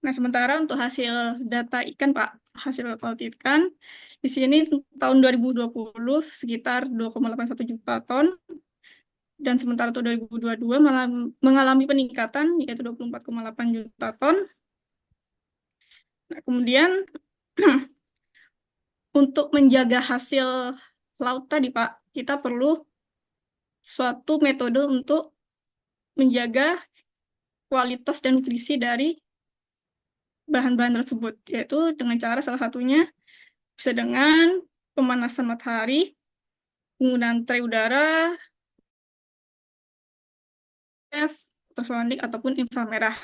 Nah, sementara untuk hasil data ikan, Pak, hasil laut ikan, di sini tahun 2020 sekitar 2,81 juta ton, dan sementara untuk 2022 mengalami peningkatan, yaitu 24,8 juta ton. Nah, kemudian untuk menjaga hasil laut tadi, Pak, kita perlu suatu metode untuk menjaga kualitas dan nutrisi dari bahan-bahan tersebut, yaitu dengan cara salah satunya bisa dengan pemanasan matahari, penggunaan tray udara, UV, ultrasonic, ataupun inframerah.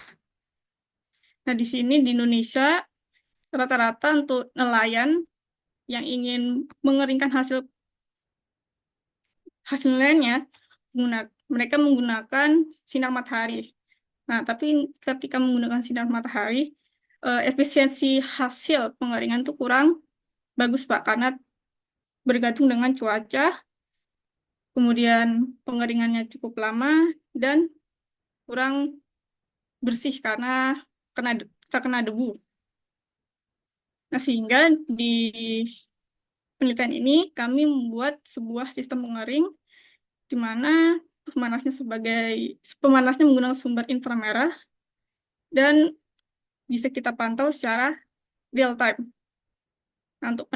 Nah, di sini di Indonesia, rata-rata untuk nelayan yang ingin mengeringkan hasil hasilnya, mereka menggunakan sinar matahari. Nah, tapi ketika menggunakan sinar matahari, efisiensi hasil pengeringan itu kurang bagus, Pak, karena bergantung dengan cuaca, kemudian pengeringannya cukup lama, dan kurang bersih karena terkena debu. Nah, sehingga di penelitian ini kami membuat sebuah sistem pengering di mana pemanasnya menggunakan sumber inframerah dan bisa kita pantau secara real time. Nah, untuk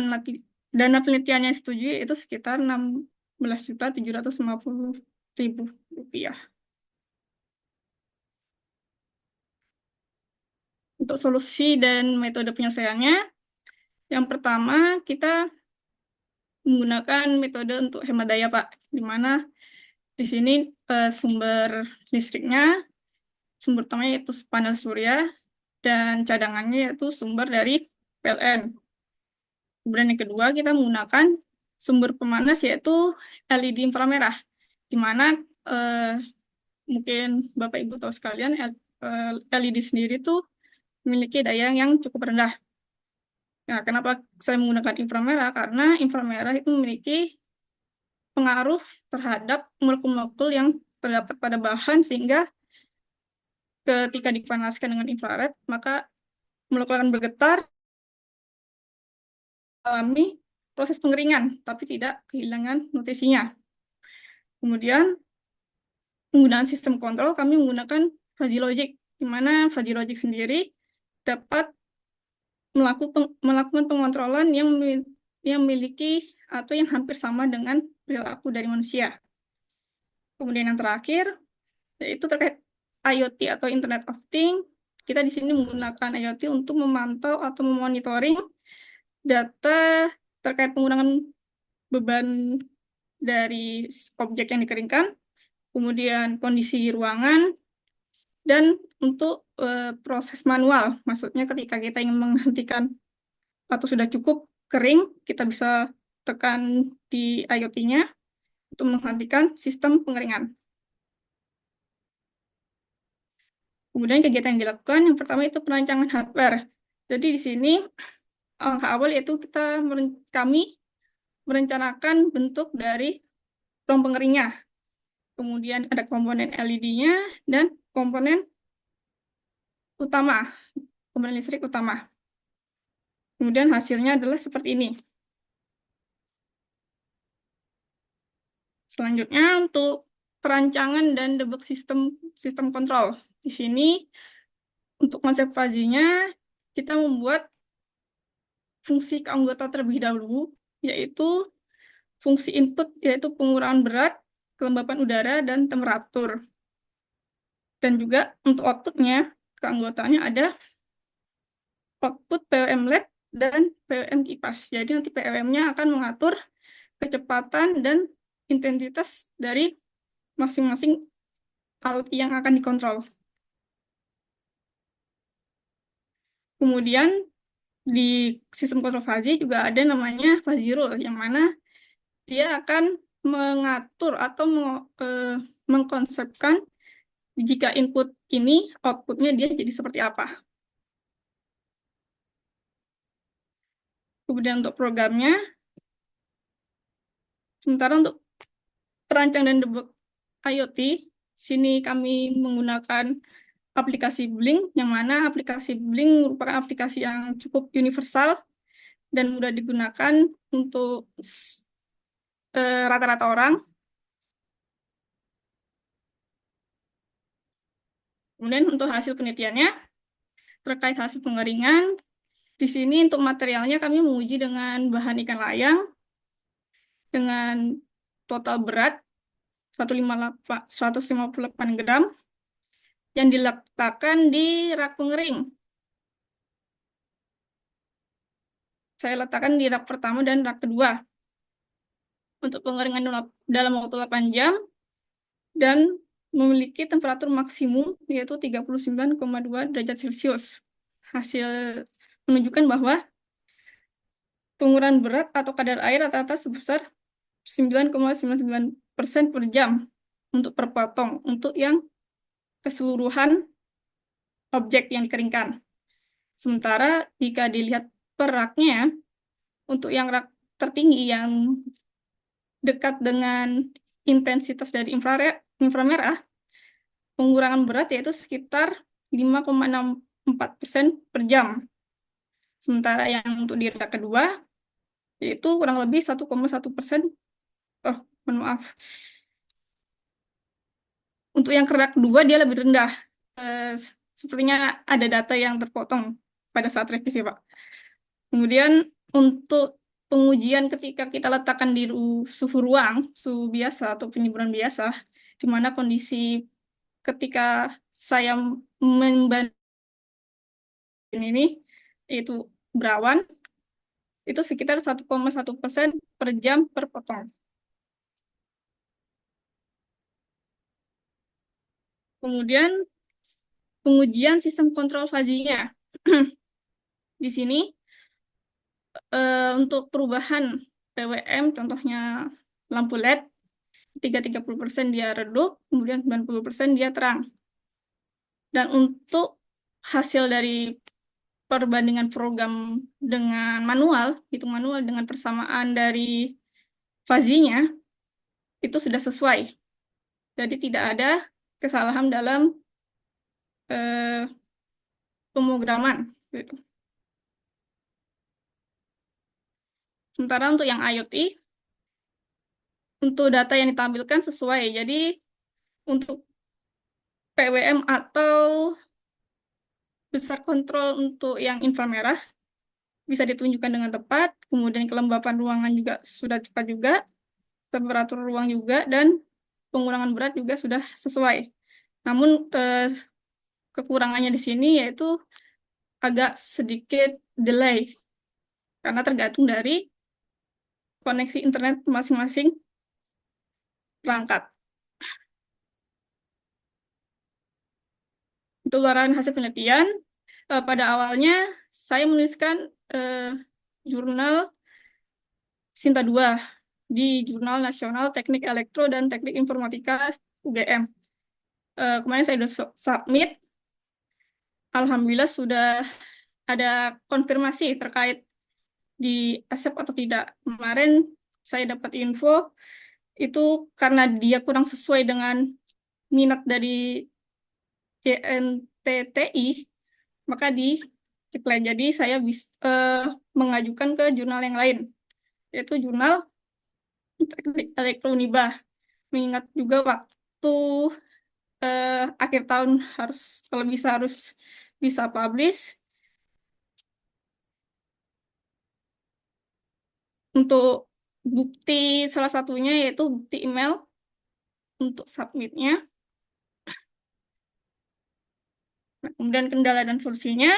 dana penelitian yang setuju itu sekitar 16.750.000 rupiah. Untuk solusi dan metode penyelesaiannya, yang pertama kita menggunakan metode untuk hemat daya, Pak, di mana di sini sumber listriknya, sumber utamanya yaitu panel surya, dan cadangannya yaitu sumber dari PLN. Kemudian yang kedua, kita menggunakan sumber pemanas yaitu LED inframerah, di mana mungkin Bapak Ibu tahu sekalian, LED sendiri tuh memiliki daya yang cukup rendah. Nah, kenapa saya menggunakan inframerah? Karena inframerah itu memiliki pengaruh terhadap molekul-molekul yang terdapat pada bahan, sehingga ketika dipanaskan dengan infrared, maka molekul akan bergetar, alami proses pengeringan, tapi tidak kehilangan nutrisinya. Kemudian, penggunaan sistem kontrol, kami menggunakan fuzzy logic, di mana fuzzy logic sendiri dapat melakukan pengontrolan yang memiliki atau yang hampir sama dengan perilaku dari manusia. Kemudian yang terakhir, yaitu terkait IoT atau Internet of Things. Kita di sini menggunakan IoT untuk memantau atau memonitoring data terkait pengurangan beban dari objek yang dikeringkan, kemudian kondisi ruangan, dan untuk proses manual. Maksudnya ketika kita ingin menghentikan atau sudah cukup kering, kita bisa tekan di IoT-nya untuk menghentikan sistem pengeringan. Kemudian kegiatan yang dilakukan, yang pertama itu perancangan hardware. Jadi di sini langkah awal yaitu kami merencanakan bentuk dari ruang pengeringnya. Kemudian ada komponen LED-nya dan komponen utama, komponen listrik utama. Kemudian hasilnya adalah seperti ini. Selanjutnya untuk perancangan dan debug sistem kontrol. Di sini untuk konsep fuzzy-nya kita membuat fungsi anggota terlebih dahulu, yaitu fungsi input, yaitu pengurangan berat, kelembapan udara, dan temperatur. Dan juga untuk outputnya, keanggotaannya ada output PWM LED dan PWM kipas. Jadi nanti PWM-nya akan mengatur kecepatan dan intensitas dari masing-masing alat yang akan dikontrol. Kemudian di sistem kontrol fuzzy juga ada namanya fuzzy rule, yang mana dia akan mengatur atau mengkonsepkan jika input ini, outputnya dia jadi seperti apa. Kemudian untuk programnya, sementara untuk perancang dan debug IoT, sini kami menggunakan aplikasi Blink, yang mana aplikasi Blink merupakan aplikasi yang cukup universal dan mudah digunakan untuk rata-rata orang. Kemudian untuk hasil penelitiannya, terkait hasil pengeringan, di sini untuk materialnya kami menguji dengan bahan ikan layang dengan total berat 158 gram yang diletakkan di rak pengering. Saya letakkan di rak pertama dan rak kedua untuk pengeringan dalam waktu 8 jam dan memiliki temperatur maksimum yaitu 39,2 derajat Celcius. Hasil menunjukkan bahwa pengurangan berat atau kadar air rata-rata sebesar 9,99% per jam untuk per potong untuk yang keseluruhan objek yang dikeringkan. Sementara jika dilihat per raknya, untuk yang rak tertinggi yang dekat dengan intensitas dari inframerah, pengurangan berat yaitu sekitar 5,64% per jam. Sementara yang untuk di rak kedua, yaitu kurang lebih 1,1%. Oh, mohon maaf. Untuk yang rak kedua, dia lebih rendah. Sepertinya ada data yang terpotong pada saat revisi, Pak. Kemudian untuk pengujian ketika kita letakkan di suhu ruang, suhu biasa atau penyemburan biasa, di mana kondisi ketika saya membandingkan ini, itu berawan, itu sekitar 1,1% per jam per potong. Kemudian pengujian sistem kontrol fazinya. Di sini untuk perubahan PWM, contohnya lampu LED, 30% dia redup, kemudian 90% dia terang. Dan untuk hasil dari perbandingan program dengan manual, hitung manual dengan persamaan dari fazinya, itu sudah sesuai. Jadi tidak ada kesalahan dalam eh, pemrograman. Gitu. Sementara untuk yang IoT, untuk data yang ditampilkan sesuai. Jadi untuk PWM atau besar kontrol untuk yang inframerah bisa ditunjukkan dengan tepat, kemudian kelembapan ruangan juga sudah cepat juga, temperatur ruang juga, dan pengurangan berat juga sudah sesuai. Namun kekurangannya di sini yaitu agak sedikit delay, karena tergantung dari koneksi internet masing-masing perangkat. Untuk luaran hasil penelitian, pada awalnya saya menuliskan jurnal Sinta 2 di Jurnal Nasional Teknik Elektro dan Teknik Informatika UGM. Kemarin saya sudah submit, alhamdulillah sudah ada konfirmasi terkait di accept atau tidak. Kemarin saya dapat info itu karena dia kurang sesuai dengan minat dari JNTTI, maka di decline. Jadi saya mengajukan ke jurnal yang lain, yaitu Jurnal Teknik Elektro Unibah. Mengingat juga waktu akhir tahun harus, kalau bisa harus bisa publish. Untuk bukti salah satunya yaitu bukti email untuk submitnya. Nah, kemudian kendala dan solusinya.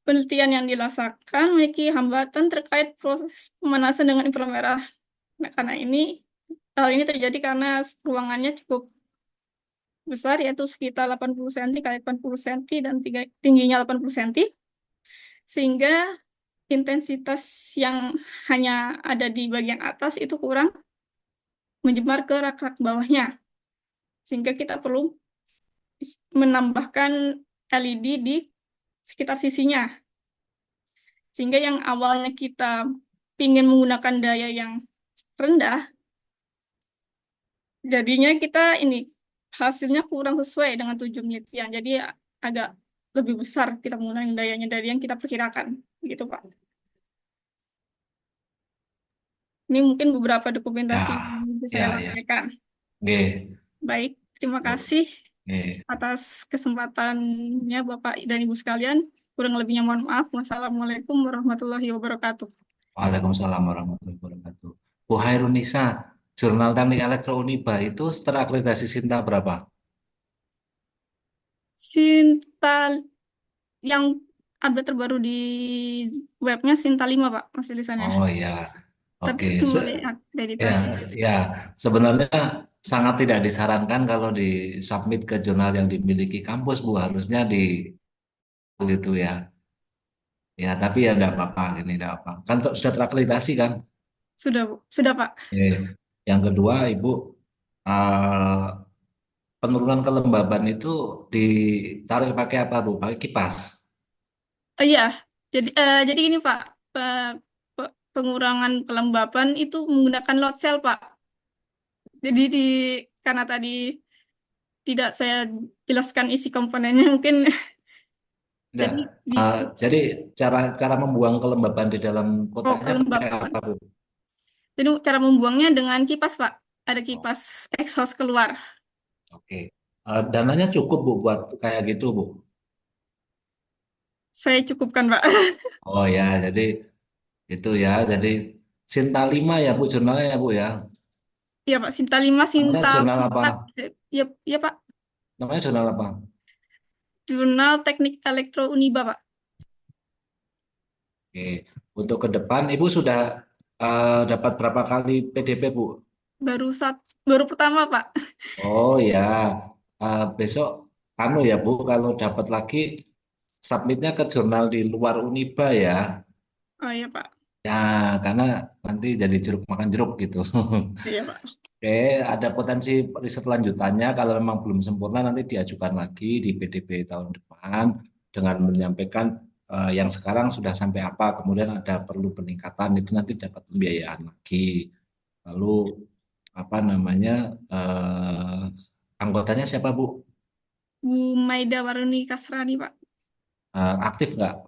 Penelitian yang dilaksanakan memiliki hambatan terkait proses pemanasan dengan inframerah. Nah, karena hal ini terjadi karena ruangannya cukup besar, yaitu sekitar 80 cm kali 80 cm dan tingginya 80 cm, sehingga intensitas yang hanya ada di bagian atas itu kurang menjemar ke rak-rak bawahnya, sehingga kita perlu menambahkan LED di sekitar sisinya, sehingga yang awalnya kita ingin menggunakan daya yang rendah, jadinya kita hasilnya kurang sesuai dengan tujuan penelitian. Jadi agak lebih besar kita menggunakan dayanya dari yang kita perkirakan, gitu Pak. Ini mungkin beberapa dokumentasi Ya, yang bisa saya ya, ya. sampaikan. Oke. Baik, terima Bu. kasih Oke. atas kesempatannya Bapak dan Ibu sekalian. Kurang lebihnya mohon maaf. Wassalamualaikum warahmatullahi wabarakatuh. Waalaikumsalam warahmatullahi wabarakatuh. Bu Hairunisa, Jurnal Teknik Elektro Uniba itu terakreditasi Sinta berapa? Sinta yang update terbaru di webnya Sinta 5 Pak, mas tulisannya. Oh ya, Tapi oke. kembali Ya, akreditasi. ya. Sebenarnya sangat tidak disarankan kalau di submit ke jurnal yang dimiliki kampus, Bu. Harusnya di itu ya. Ya, tapi ya enggak apa-apa, ini enggak apa. Kan sudah terakreditasi kan? Sudah, Bu. Sudah Pak. Oke. Yang kedua, Ibu, eh, penurunan kelembaban itu ditarik pakai apa, Bu? Pakai kipas. Oh iya, jadi ini Pak, pengurangan kelembapan itu menggunakan load cell Pak. Jadi karena tadi tidak saya jelaskan isi komponennya mungkin Enggak. jadi di Jadi cara cara membuang kelembaban di dalam kotaknya pakai kelembapan. apa, Bu? Jadi cara membuangnya dengan kipas Pak. Ada Oh, kipas exhaust keluar. oke. Dananya cukup, Bu, buat kayak gitu, Bu. Saya cukupkan Pak. Oh ya, jadi itu ya. Jadi Sinta 5 ya, Bu, jurnalnya ya, Bu ya. Iya Pak, Sinta 5, Namanya Sinta jurnal apa? 4. Ya, ya Pak, Namanya jurnal apa? Jurnal Teknik Elektro Uniba Pak. Oke. Untuk ke depan, Ibu sudah dapat berapa kali PDP, Bu? Baru baru pertama Pak. Oh ya, besok anu ya, Bu, kalau dapat lagi submitnya ke jurnal di luar Uniba ya. Oh iya Pak. Ya, karena nanti jadi jeruk makan jeruk gitu. Iya Pak. Oke, ada potensi riset lanjutannya kalau memang belum sempurna nanti diajukan lagi di PDB tahun depan dengan menyampaikan yang sekarang sudah sampai apa, kemudian ada perlu peningkatan itu nanti dapat pembiayaan lagi. Lalu apa namanya anggotanya siapa Bu? Bu Maida Waruni Kasrani Pak. Aktif nggak?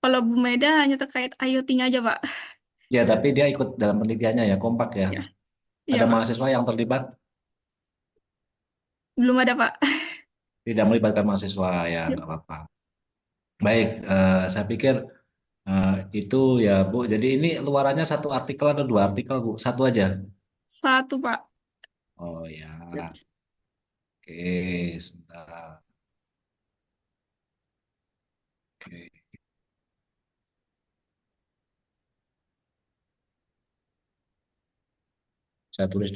Kalau Bu Maida hanya terkait IoT-nya aja Pak. Ya, tapi dia ikut dalam penelitiannya ya, kompak ya. Ya, iya Ada Pak. mahasiswa yang terlibat, Belum ada Pak. tidak melibatkan mahasiswa ya Ya, nggak apa-apa. Baik, saya pikir itu ya Bu. Jadi ini luarannya satu artikel atau dua artikel Bu? Satu aja. satu Pak. Oh ya, oke, sebentar. Oke, saya tulis